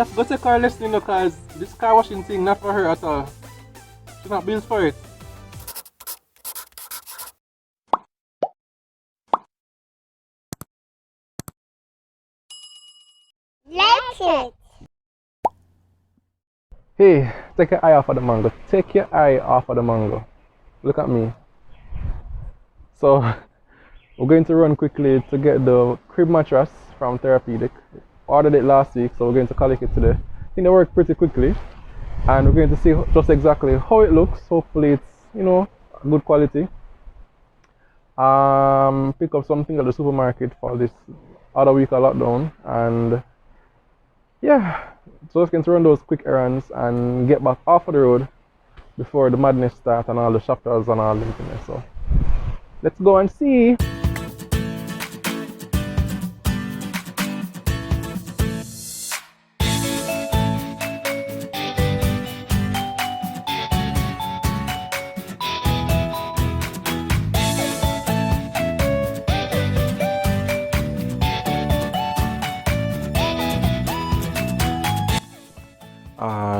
Chef, go take her lesson because this car washing thing not for her at all. She's not built for it. Let it. Hey, take your eye off of the mango. Take your eye off of the mango. Look at me. So, we're going to run quickly to get the crib mattress from Therapeutic. Ordered it last week, so we're going to collect it today. I think they work pretty quickly. And we're going to see just exactly how it looks. Hopefully it's, good quality. Pick up something at the supermarket for this other week of lockdown. And yeah, so just going to run those quick errands and get back off of the road before the madness starts and all the shoppers and all that. So let's go and see.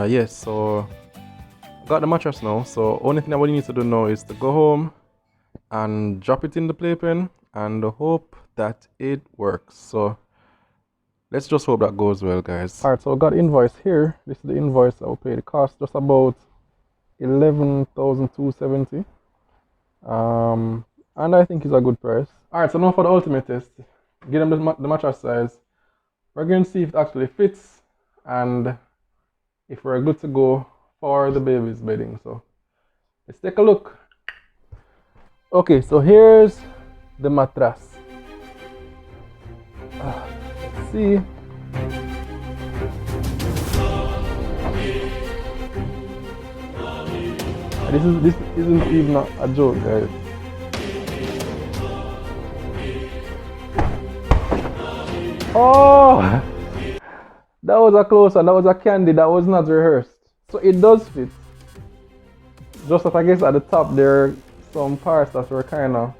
Yes, so got the mattress now. So only thing that we need to do now is to go home and drop it in the playpen and hope that it works. So let's just hope that goes well, guys. Alright, so I got the invoice here. This is the invoice that will pay. The cost just about 11,270. And I think it's a good price. Alright, so now for the ultimate test. Give them the mattress size. We're going to see if it actually fits and if we're good to go for the baby's bedding. So let's take a look. Okay, so here's the mattress. Let's see. This isn't even a joke, guys. Oh! That was a close one, that was a candy, that was not rehearsed. So it does fit. Just that I guess at the top there are some parts that were kind of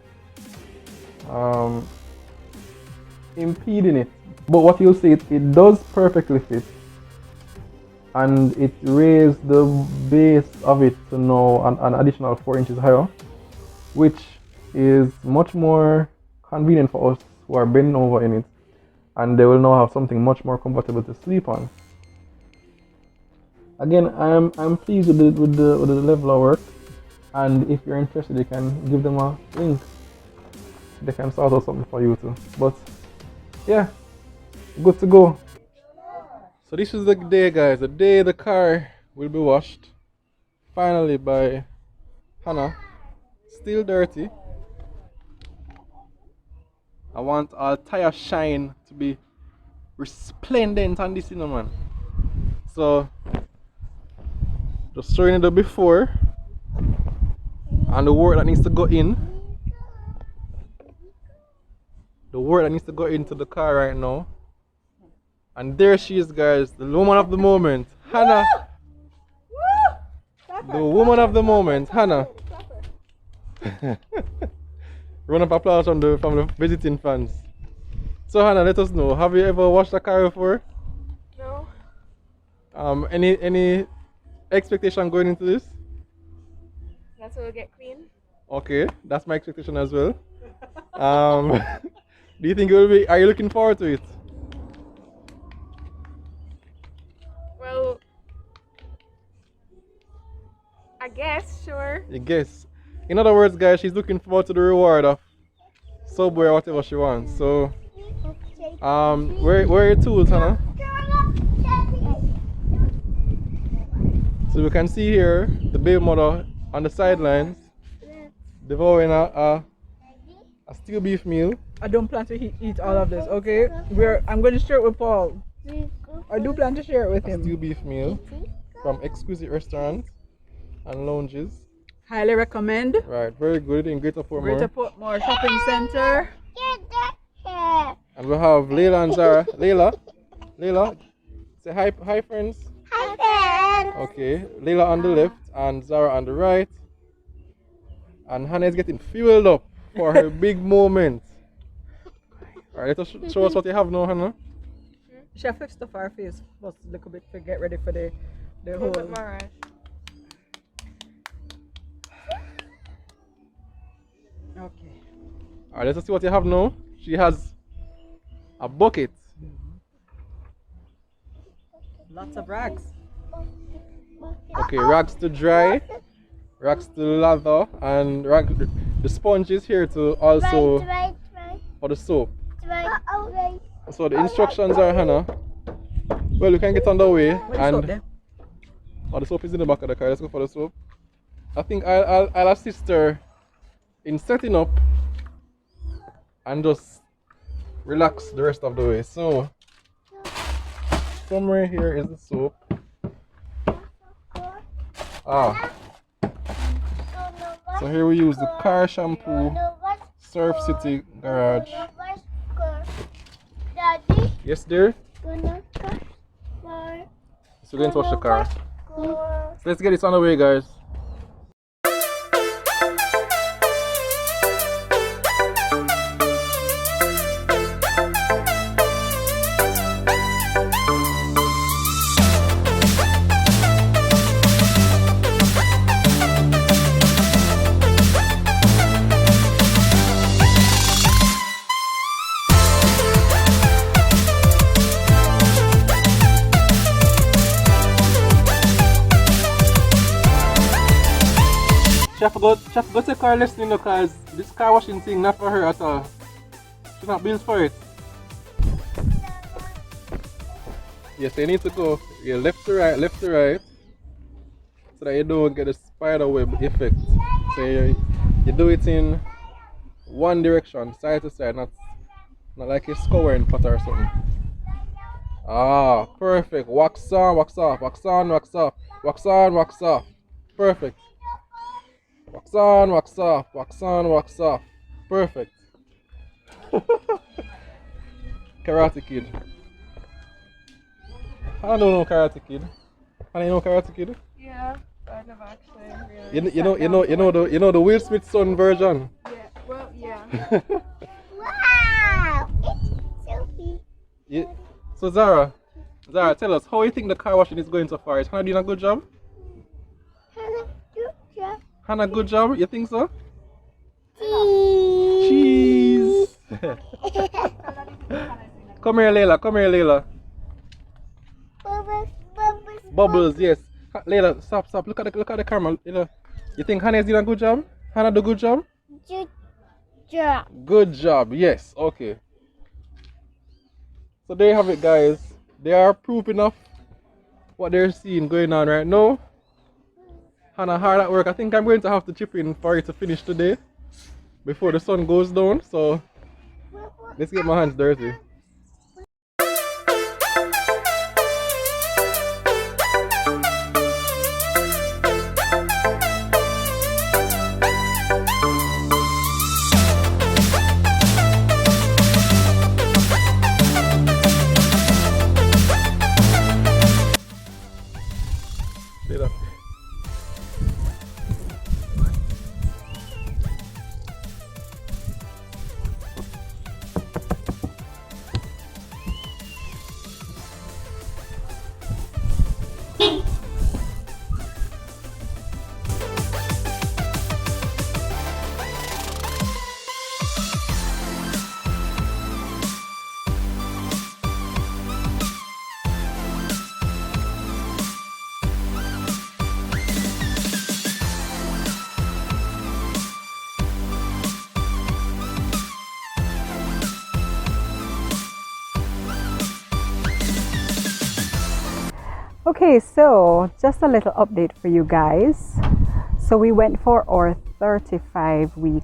impeding it. But what you'll see, it does perfectly fit. And it raised the base of it to now an additional 4 inches higher, which is much more convenient for us who are bending over in it. And they will now have something much more comfortable to sleep on. Again, I'm pleased with the level of work, and if you're interested, you can give them a link. They can sort out something for you too. But yeah, good to go. So this is the day, guys. The day the car will be washed finally by Hannah. Still dirty. I want our tire shine to be resplendent on this, man. So, just showing you the before and the work that needs to go in. The work that needs to go into the car right now. And there she is, guys, the woman of the moment, Hannah. The woman of the moment, Hannah. Round of applause from the visiting fans. So Hannah, let us know. Have you ever washed a car before? No. Any expectation going into this? That's how we get clean. Okay, that's my expectation as well. Do you think it will be? Are you looking forward to it? Well, I guess, sure. I guess. In other words, guys, she's looking forward to the reward of Subway or whatever she wants. So, where are your tools, Hannah? So we can see here the baby mother on the sidelines devouring a steel beef meal. I don't plan to eat all of this, okay? I'm going to share it with Paul. I do plan to share it with him. Steel beef meal from exquisite restaurants and lounges. Highly recommend. Right, very good in Greater Portmore. Greater Portmore Shopping Center. And we have Layla and Zara. Layla, say hi friends. Hi, friends. Okay, Layla on the left and Zara on the right. And Hannah is getting fueled up for her big moment. Alright, let us show us what you have now, Hannah. She have to stuff her face first a little bit to get ready for the A whole. little bit more rush. Okay. Alright, let's see what you have now. She has a bucket. Lots of rags. Okay, rags to dry, rags to lather, and the sponge is here to also for the soap. So the instructions are, Hannah. Well, you can get underway, Where's the soap and there? the soap is in the back of the car. Let's go for the soap. I think I'll assist her in setting up and just relax the rest of the way. So somewhere here is the soap. So here we use the car shampoo, Surf City Garage. Daddy, Yes, dear. gonna So we're going to wash the car. So let's get this on the way, guys. She forgot to take her lesson because this car washing thing not for her at all. She's not built for it. Yes, you need to go left to right, so that you don't get the spider web effect. So you do it in one direction, side to side, not like you're scouring pot or something. Ah, perfect. Wax on, wax off, wax on, wax off, wax on, wax off. Perfect. Wax on, wax off, wax on, wax off. Perfect. Karate Kid. I don't know Karate Kid. I know Karate Kid. Yeah, but I've never actually really You know the Will Smith son version. Yeah, well, yeah. Wow! It's Sophie. Yeah. So Zara, tell us how you think the car washing is going so far. Is Hannah doing a good job? Hannah, good job? You think so? Cheese. Come here, Layla. Come here, Layla. Bubbles, bubbles, Bubbles, yes. Layla, stop. Look at the camera. You think Hannah is doing a good job? Hannah do good job? job. Good job. Yes. Okay. So there you have it, guys. They are proof enough what they're seeing going on right now. Hannah hard at work. I think I'm going to have to chip in for it to finish today before the sun goes down. So let's get my hands dirty. See that? Okay, so just a little update for you guys. So we went for our 35-week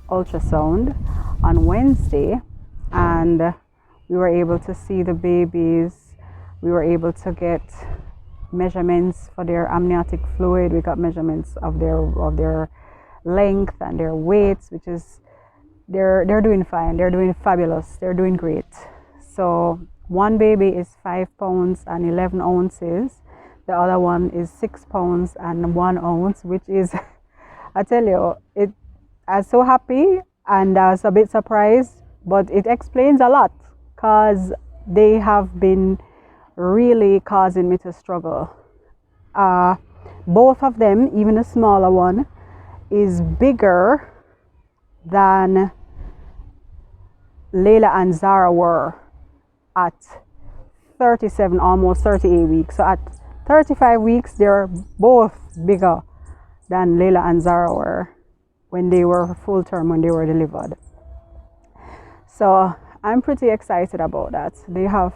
ultrasound on Wednesday, and we were able to see the babies. We were able to get measurements for their amniotic fluid. We got measurements of their length and their weights, which is they're doing fine. They're doing fabulous. They're doing great. So one baby is 5 pounds and 11 ounces. The other one is 6 pounds and 1 ounce, which is, I tell you, I'm so happy and I was a bit surprised, but it explains a lot because they have been really causing me to struggle. Both of them, even the smaller one, is bigger than Layla and Zara were at 37, almost 38 weeks. So at 35 weeks, they're both bigger than Layla and Zara were when they were full term, when they were delivered. So I'm pretty excited about that. They have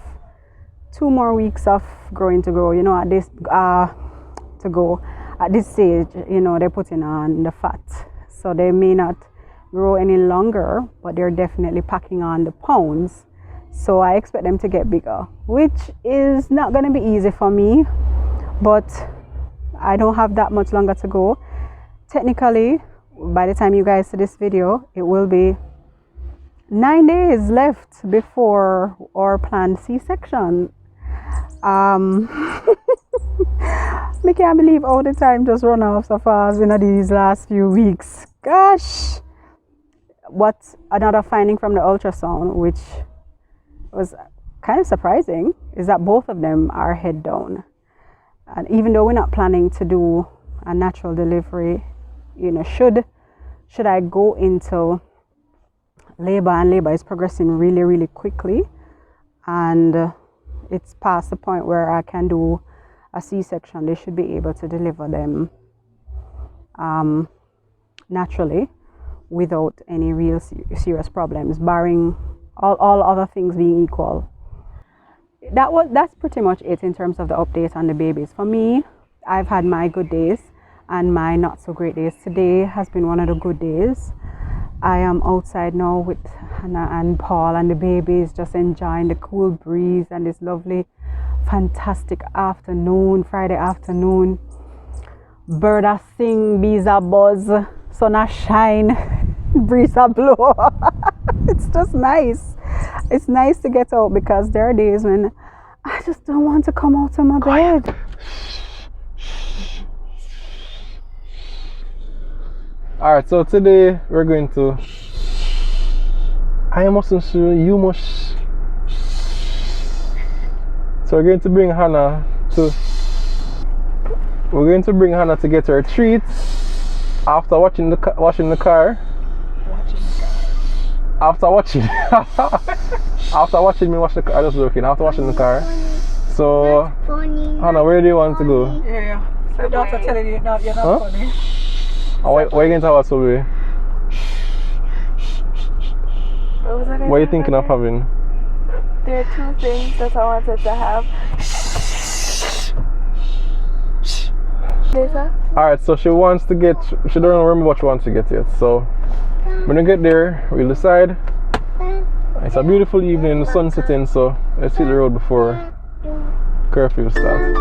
2 more weeks of growing to grow. You know, at this to go at this stage, you know, they're putting on the fat, so they may not grow any longer, but they're definitely packing on the pounds. So I expect them to get bigger, which is not going to be easy for me, but I don't have that much longer to go. Technically, by the time you guys see this video, it will be 9 days left before our planned C-section. I can't believe all the time just run off so fast in these last few weeks. Gosh! What another finding from the ultrasound, which was kind of surprising, is that both of them are head down. And even though we're not planning to do a natural delivery, you know, should I go into labor, and labor is progressing really, really quickly, and it's past the point where I can do a C-section, they should be able to deliver them naturally without any real serious problems, barring all other things being equal. That's pretty much it in terms of the update on the babies. For me, I've had my good days and my not so great days. Today has been one of the good days. I am outside now with Hannah and Paul and the babies, just enjoying the cool breeze and this lovely, fantastic afternoon, Friday afternoon. Bird a sing, bees a buzz, sun a shine, breeze a blow. It's just nice. It's nice to get out, because there are days when I just don't want to come out of my bed. Alright, so today we're going to, I mustn't show you must. So we're going to bring Hannah to get her treats after washing the car. After watching me wash the car. I was joking. After washing the car. So Hannah, where do you want to go? Yeah. So your daughter telling you you're not funny. Oh, why are you going to have a subway? What are you thinking of having? There are 2 things that I wanted to have. Later? Alright, so she don't remember what she wants to get yet. So when we get there, we'll decide. It's a beautiful evening, the sun's setting, so let's hit the road before curfew starts.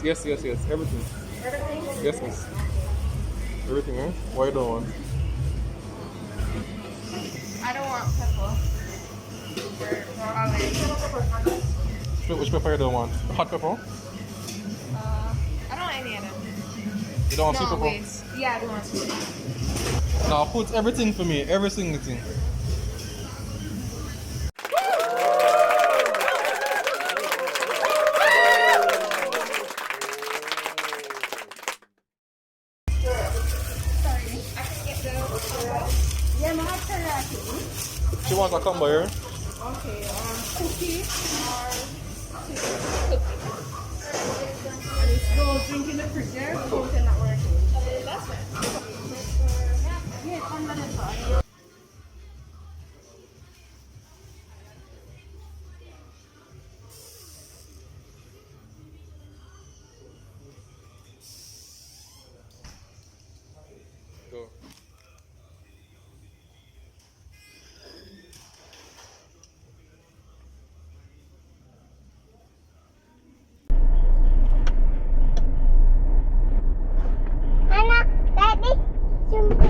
Yes. Everything. Everything? Yes, miss. Everything, eh? Why you don't want? I don't want pepper. Or olive. Which pepper you don't want? Hot pepper? want any of them. You don't want No, people? wait. Yeah, I don't want to. Now put everything for me, every single thing. Yeah, my teriyaki. She wants a combo here. Okay, cookie or cookie. And it's go drink in the fridge there, so it's not working. That's fine. Yeah, I'm gonna Go. Hana, daddy, simple.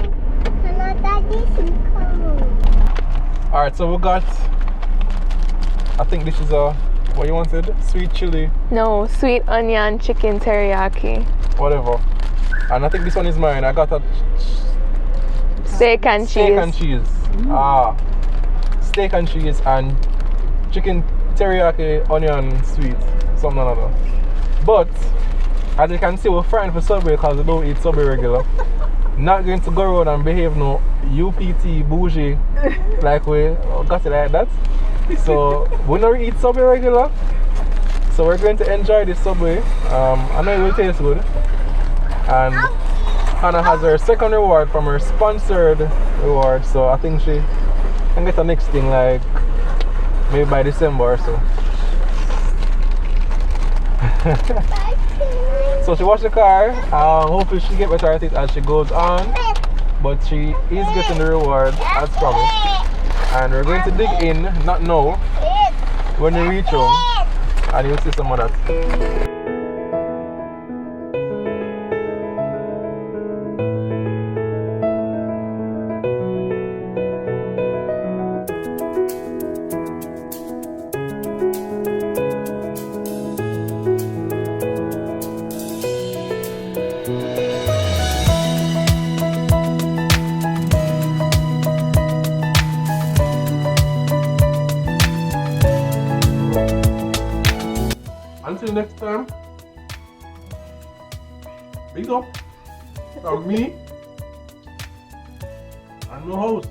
Hana, daddy, simple. Alright, so we got, I think this is what you wanted? Sweet chili, No, sweet onion chicken teriyaki. whatever. And I think this one is mine. I got a Steak and cheese. steak and cheese. Steak and cheese and chicken teriyaki onion sweet, something like that. But as you can see, we're frying for Subway because we don't eat Subway regular. Not going to go around and behave no UPT bougie like we got it like that. So we don't eat Subway regular. So we're going to enjoy this Subway. I know it will taste good. And Hannah has her second reward from her sponsored reward, so I think she can get the next thing like maybe by December or so. So she washed the car. Hopefully she get better at it as she goes on, but she is getting the reward as promised. And we're going to dig in, not now, when we reach home, and you'll see some of that. Until next time, big up from me and my host.